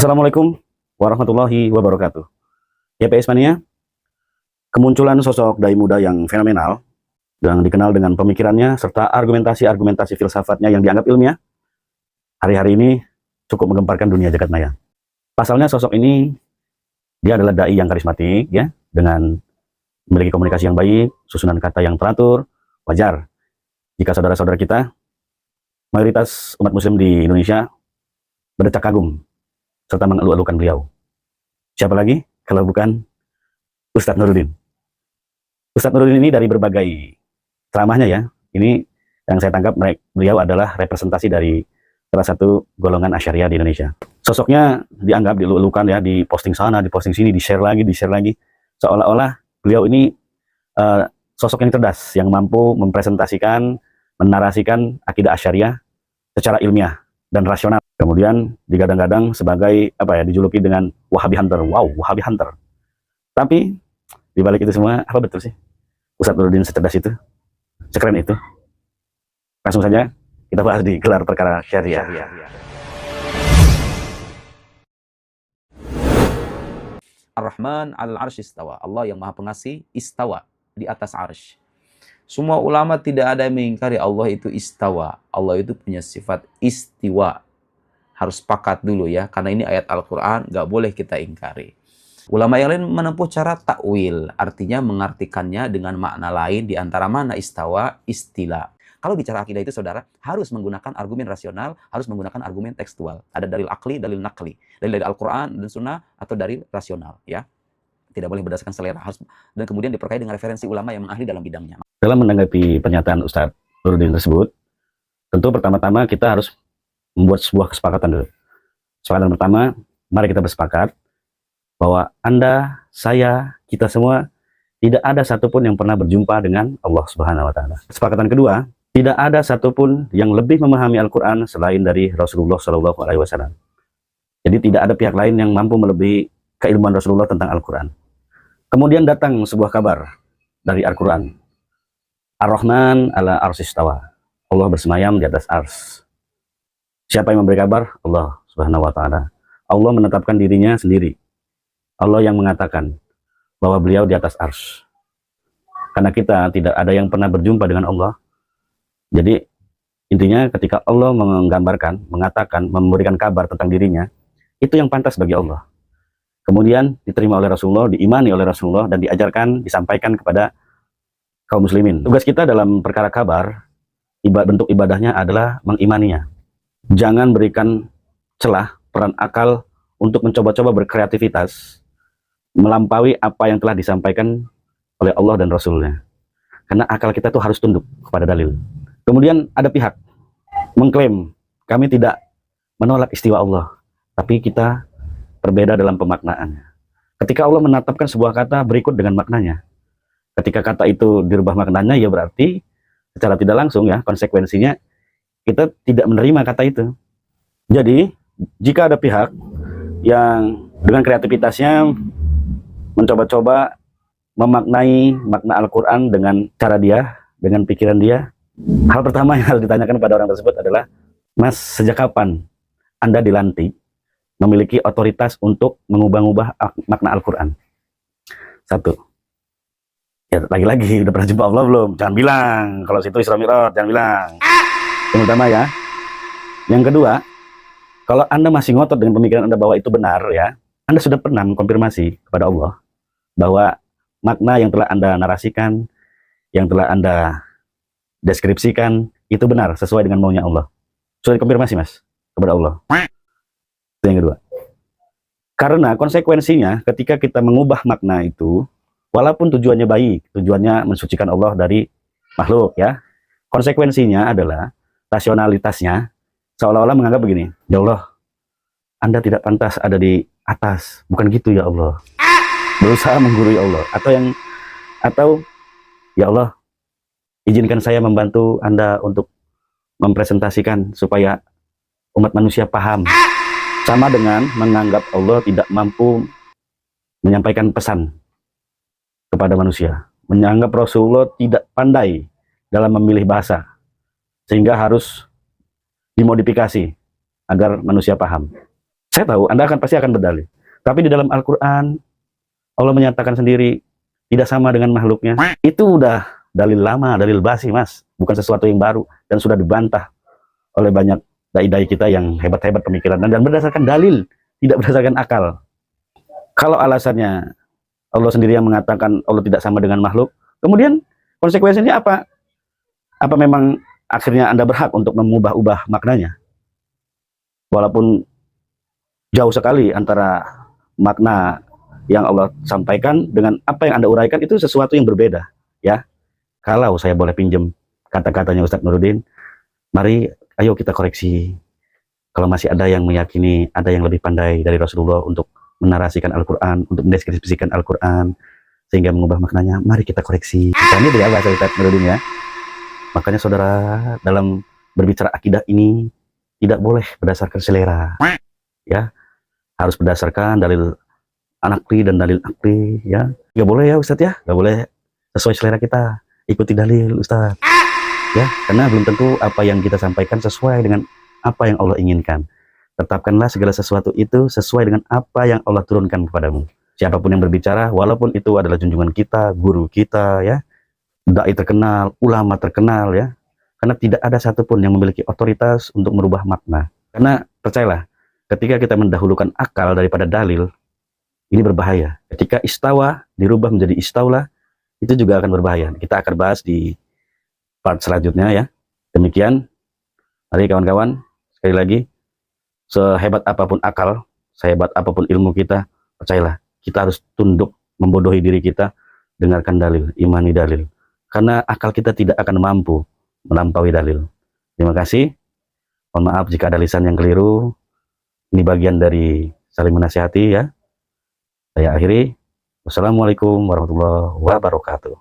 Assalamualaikum warahmatullahi wabarakatuh. YPS Mania, kemunculan sosok dai muda yang fenomenal, yang dikenal dengan pemikirannya serta argumentasi-argumentasi filsafatnya yang dianggap ilmiah, hari-hari ini cukup menggemparkan dunia jagat maya. Pasalnya sosok ini, dia adalah dai yang karismatik, ya, dengan memiliki komunikasi yang baik, susunan kata yang teratur. Wajar jika saudara-saudara kita, mayoritas umat muslim di Indonesia, berdecak kagum serta mengeluh-elukan beliau. Siapa lagi kalau bukan Ustadz Nuruddin. Ustadz Nuruddin ini dari berbagai ceramahnya, ya, ini yang saya tangkap beliau adalah representasi dari salah satu golongan Asy'ariyah di Indonesia. Sosoknya dianggap dielu-elukan, ya, di posting sana, di posting sini, di share lagi, seolah-olah beliau ini sosok yang cerdas, yang mampu mempresentasikan, menarasikan akidah Asy'ariyah secara ilmiah dan rasional. Kemudian digadang-gadang sebagai dijuluki dengan Wahabi Hunter. Wow, Wahabi Hunter. Tapi di balik itu semua, apa betul sih Ustadz Nuruddin secerdas itu, sekeren itu? Langsung saja kita bahas di Gelar Perkara Syariah. Ar-Rahman al-Arsy istawa. Allah yang Maha Pengasih istawa di atas arsy. Semua ulama tidak ada yang mengingkari Allah itu istawa. Allah itu punya sifat istiwa. Harus sepakat dulu, ya, karena ini ayat Al-Quran, nggak boleh kita ingkari. Ulama yang lain menempuh cara takwil, artinya mengartikannya dengan makna lain di antara mana istawa, istila. Kalau bicara akidah itu, saudara, harus menggunakan argumen rasional, harus menggunakan argumen tekstual. Ada dalil akli, dalil nakli, dalil dari Al-Quran dan Sunnah, atau dalil rasional, ya. Tidak boleh berdasarkan selera, harus, dan kemudian diperkaya dengan referensi ulama yang mengahli dalam bidangnya. Dalam menanggapi pernyataan Ustadz Nuruddin tersebut, tentu pertama-tama kita harus membuat sebuah kesepakatan dulu. Kesepakatan pertama, mari kita bersepakat bahwa Anda, saya, kita semua tidak ada satupun yang pernah berjumpa dengan Allah Subhanahu wa Ta'ala. Kesepakatan kedua, tidak ada satupun yang lebih memahami Al-Quran selain dari Rasulullah Shallallahu Alaihi Wasallam. Jadi tidak ada pihak lain yang mampu melebihi keilmuan Rasulullah tentang Al-Quran. Kemudian datang sebuah kabar dari Al-Quran. Ar-Rahman ala arsy istawa. Allah bersemayam di atas ars. Siapa yang memberi kabar? Allah Subhanahu wa Ta'ala. Allah menetapkan dirinya sendiri. Allah yang mengatakan bahwa beliau di atas arsy. Karena kita tidak ada yang pernah berjumpa dengan Allah. Jadi intinya ketika Allah menggambarkan, mengatakan, memberikan kabar tentang dirinya, itu yang pantas bagi Allah. Kemudian diterima oleh Rasulullah, diimani oleh Rasulullah, dan diajarkan, disampaikan kepada kaum muslimin. Tugas kita dalam perkara kabar, bentuk ibadahnya adalah mengimaninya. Jangan berikan celah peran akal untuk mencoba-coba berkreativitas melampaui apa yang telah disampaikan oleh Allah dan Rasulnya. Karena akal kita tuh harus tunduk kepada dalil. Kemudian ada pihak mengklaim kami tidak menolak istiwa Allah, tapi kita berbeda dalam pemaknaannya. Ketika Allah menetapkan sebuah kata berikut dengan maknanya. Ketika kata itu dirubah maknanya, ya berarti secara tidak langsung, ya, konsekuensinya kita tidak menerima kata itu. Jadi, jika ada pihak yang dengan kreativitasnya mencoba-coba memaknai makna Al-Quran dengan cara dia, dengan pikiran dia, hal pertama yang harus ditanyakan pada orang tersebut adalah, Mas, sejak kapan Anda dilantik memiliki otoritas untuk mengubah-ubah makna Al-Quran? Satu. Ya, lagi-lagi, udah pernah jumpa Allah belum? Jangan bilang. Kalau situ Isra Mi'raj, jangan bilang. Yang pertama, ya. Yang kedua, kalau Anda masih ngotot dengan pemikiran Anda bahwa itu benar, ya, Anda sudah pernah mengkonfirmasi kepada Allah bahwa makna yang telah Anda narasikan, yang telah Anda deskripsikan, itu benar, sesuai dengan maunya Allah. Sudah dikonfirmasi, Mas, kepada Allah. Itu yang kedua. Karena konsekuensinya ketika kita mengubah makna itu, walaupun tujuannya baik, tujuannya mensucikan Allah dari makhluk, ya, konsekuensinya adalah rasionalitasnya seolah-olah menganggap begini, ya Allah, Anda tidak pantas ada di atas, bukan gitu ya Allah. Berusaha menggurui Allah, atau ya Allah, izinkan saya membantu Anda untuk mempresentasikan supaya umat manusia paham. Sama dengan menganggap Allah tidak mampu menyampaikan pesan kepada manusia, menganggap Rasulullah tidak pandai dalam memilih bahasa, sehingga harus dimodifikasi agar manusia paham. Saya tahu Anda pasti akan berdalil. Tapi di dalam Al-Quran, Allah menyatakan sendiri, tidak sama dengan makhluknya. Itu udah dalil lama, dalil basi, Mas. Bukan sesuatu yang baru. Dan sudah dibantah oleh banyak dai-dai kita yang hebat-hebat pemikiran. Dan berdasarkan dalil, tidak berdasarkan akal. Kalau alasannya Allah sendiri yang mengatakan Allah tidak sama dengan makhluk, kemudian konsekuensinya apa? Apa memang akhirnya Anda berhak untuk mengubah-ubah maknanya? Walaupun jauh sekali antara makna yang Allah sampaikan dengan apa yang Anda uraikan, itu sesuatu yang berbeda, ya. Kalau saya boleh pinjam kata-katanya Ustadz Nuruddin, mari ayo kita koreksi. Kalau masih ada yang meyakini ada yang lebih pandai dari Rasulullah untuk menarasikan Al-Quran, untuk mendeskripsikan Al-Quran sehingga mengubah maknanya, mari kita koreksi. Ini dia bahasa Ustadz Nuruddin, ya. Makanya saudara, dalam berbicara akidah ini tidak boleh berdasarkan selera, ya. Harus berdasarkan dalil anakli dan dalil akli, ya. Nggak boleh ya Ustadz, ya, nggak boleh sesuai selera kita, ikuti dalil Ustadz, ya, karena belum tentu apa yang kita sampaikan sesuai dengan apa yang Allah inginkan. Tetapkanlah segala sesuatu itu sesuai dengan apa yang Allah turunkan kepadamu. Siapapun yang berbicara, walaupun itu adalah junjungan kita, guru kita, ya, dai terkenal, ulama terkenal, ya, karena tidak ada satupun yang memiliki otoritas untuk merubah makna. Karena percayalah, ketika kita mendahulukan akal daripada dalil, ini berbahaya. Ketika istawa dirubah menjadi istaulah, itu juga akan berbahaya. Kita akan bahas di part selanjutnya, ya. Demikian, mari kawan-kawan, sekali lagi, sehebat apapun akal, sehebat apapun ilmu kita, percayalah, kita harus tunduk membodohi diri kita, dengarkan dalil, imani dalil. Karena akal kita tidak akan mampu melampaui dalil. Terima kasih. Mohon maaf jika ada lisan yang keliru. Ini bagian dari saling menasihati, ya. Saya akhiri. Wassalamualaikum warahmatullahi wabarakatuh.